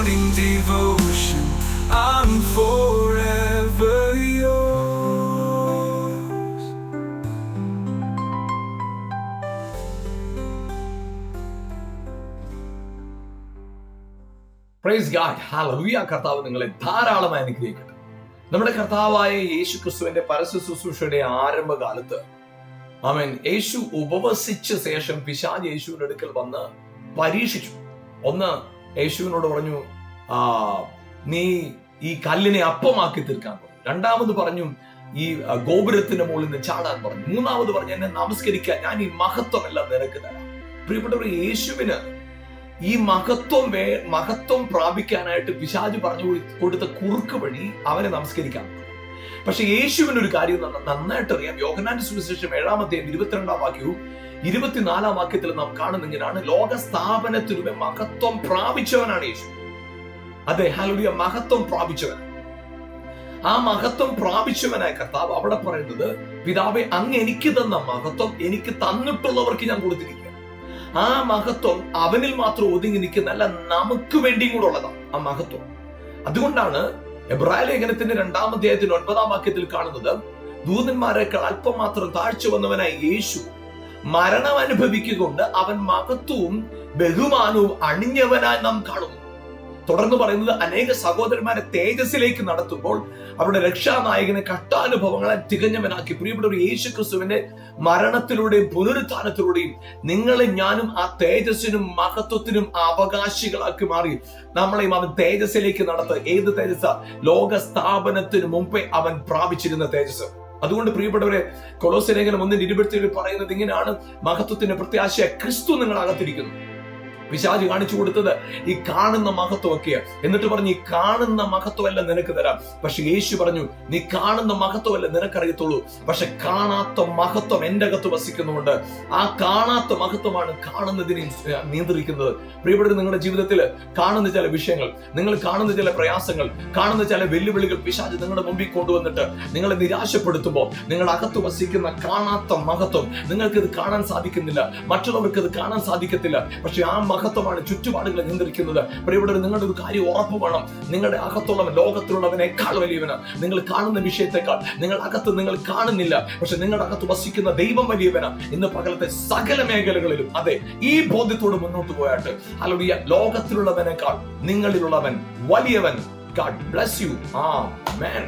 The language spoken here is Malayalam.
morning devotion. I'm forever yours. Praise God, hallelujah. കർത്താവ് നിങ്ങളെ ധാരാളമായി അനുഗ്രഹിക്കട്ടെ. നമ്മുടെ കർത്താവായ യേശു ക്രിസ്തുവിന്റെ പരസ്യ ശുശ്രൂഷയുടെ ആരംഭകാലത്ത് ആമേൻ, യേശു ഉപവസിച്ച ശേഷം പിശാച് യേശുവിന്റെ അടുക്കൽ വന്ന് പരീക്ഷിച്ചു. ഒന്ന്, യേശുവിനോട് പറഞ്ഞു, നീ ഈ കല്ലിനെ അപ്പമാക്കി തീർക്കാൻ പറഞ്ഞു. രണ്ടാമത് പറഞ്ഞു, ഈ ഗോപുരത്തിന്റെ മുകളിൽ നിന്ന് ചാടാൻ പറഞ്ഞു. മൂന്നാമത് പറഞ്ഞു, എന്നെ നമസ്കരിക്കാൻ, ഞാൻ ഈ മഹത്വം എല്ലാം നിനക്ക് തരാം. പ്രിയപ്പെട്ടവർ, യേശുവിന് ഈ മഹത്വം പ്രാപിക്കാനായിട്ട് പിശാച് പറഞ്ഞു കൊടുത്ത കുറുക്ക് വഴി അവനെ നമസ്കരിക്കാൻ. പക്ഷെ യേശുവിന് ഒരു കാര്യം നന്നായിട്ട് അറിയാം. യോഹന്നാന്റെ സുവിശേഷം 7-ാം അധ്യായം 22-ാം വാക്യവും 24-ാം വാക്യത്തിൽ നാം കാണുന്നതിനാണ്, ലോക സ്ഥാപനത്തിലൂടെ മഹത്വം പ്രാപിച്ചവനാണ് യേശു. അതെ, ഹല്ലേലൂയ, മഹത്വം പ്രാപിച്ചവൻ. ആ മഹത്വം പ്രാപിച്ചവനായ കർത്താവ് അവിടെ പറയുന്നത്, പിതാവേ, അങ്ങ് എനിക്ക് തന്ന മഹത്വം എനിക്ക് തന്നിട്ടുള്ളവർക്ക് ഞാൻ കൊടുത്തിരിക്കുക. ആ മഹത്വം അവനിൽ മാത്രം ഒതുങ്ങി നിൽക്കുന്നല്ല, നമുക്ക് വേണ്ടിയും കൂടെ ഉള്ളതാണ് ആ മഹത്വം. അതുകൊണ്ടാണ് എബ്രായ ലേഖനത്തിന്റെ 2-ാം അധ്യായത്തിന്റെ 9-ാം വാക്യത്തിൽ കാണുന്നത്, ദൂതന്മാരെക്കാൾ അല്പം മാത്രം താഴ്ച വന്നവനായ യേശു മരണം അനുഭവിക്കൊണ്ട് അവൻ മഹത്വവും ബഹുമാനവും അണിഞ്ഞവനായി നാം കാണുന്നു. തുടർന്ന് പറയുന്നത്, അനേക സഹോദരന്മാരെ തേജസ്സിലേക്ക് നടത്തുമ്പോൾ അവരുടെ രക്ഷാനായകനെ കഷ്ടാനുഭവങ്ങളെ തികഞ്ഞവനാക്കി. പ്രിയപ്പെട്ട ഒരു യേശു ക്രിസ്തുവിന്റെ മരണത്തിലൂടെയും പുനരുത്ഥാനത്തിലൂടെയും നിങ്ങളെ ഞാനും ആ തേജസ്സിനും മഹത്വത്തിനും അവകാശികളാക്കി മാറി. നമ്മളെയും അവൻ തേജസ്സിലേക്ക് നടത്തുക. ഏത് തേജസ്സാ? ലോക സ്ഥാപനത്തിന് മുമ്പേ അവൻ പ്രാപിച്ചിരുന്ന തേജസ്. അതുകൊണ്ട് പ്രിയപ്പെട്ടവരെ, കൊലോസ്യ ലേഖനം 1:27 പറയുന്നത് ഇങ്ങനെയാണ്, മഹത്വത്തിന്റെ പ്രത്യാശ ക്രിസ്തു നിങ്ങളകത്തിരിക്കുന്നു. പിശാച് കാണിച്ചു കൊടുത്തത് ഈ കാണുന്ന മഹത്വമൊക്കെയാണ്. എന്നിട്ട് പറഞ്ഞു, ഈ കാണുന്ന മഹത്വമല്ല നിനക്ക് തരാം. പക്ഷെ യേശു പറഞ്ഞു, നീ കാണുന്ന മഹത്വമല്ല നിനക്കറിയത്തുള്ളൂ, പക്ഷെ കാണാത്ത മഹത്വം എന്റെ അകത്ത് വസിക്കുന്നുണ്ട്. ആ കാണാത്ത മഹത്വമാണ് കാണുന്നതിനെ നിയന്ത്രിക്കുന്നത്. പ്രിയപ്പെട്ടവർ, നിങ്ങളുടെ ജീവിതത്തിൽ കാണുന്ന ചില വിഷയങ്ങൾ, നിങ്ങൾ കാണുന്ന ചില പ്രയാസങ്ങൾ, കാണുന്ന ചില വെല്ലുവിളികൾ പിശാച് നിങ്ങളുടെ മുമ്പിൽ കൊണ്ടുവന്നിട്ട് നിങ്ങളെ നിരാശപ്പെടുത്തുമ്പോൾ, നിങ്ങളുടെ അകത്ത് വസിക്കുന്ന കാണാത്ത മഹത്വം നിങ്ങൾക്ക് ഇത് കാണാൻ സാധിക്കുന്നില്ല, മറ്റുള്ളവർക്ക് ഇത് കാണാൻ സാധിക്കത്തില്ല. പക്ഷെ ആ മഹത്വമാണ് ചുറ്റുപാടുകളെ നിയന്ത്രിക്കുന്നത്. പ്രിയപ്പെട്ടവർ, നിങ്ങളുടെ ഒരു കാര്യം ഉറപ്പ് വേണം, നിങ്ങളുടെ അകത്തുള്ളവൻ ലോകത്തിലുള്ളവനേക്കാൾ വലിയവനാണ്. നിങ്ങൾ കാണുന്ന വിഷയത്തെക്കാൾ നിങ്ങളുടെ അകത്ത് നിങ്ങൾ കാണുന്നില്ല, പക്ഷെ നിങ്ങളുടെ അകത്ത് വസിക്കുന്ന ദൈവം വലിയവനാണ്. ഇന്ന് പകലത്തെ സകല മേഖലകളിലും അതെ, ഈ ബോധ്യത്തോട് മുന്നോട്ട് പോയാട്ട്, ഹല്ലേലൂയ, ലോകത്തിലുള്ളവനേക്കാൾ നിങ്ങളിലുള്ളവൻ വലിയവൻ. God bless you. Amen.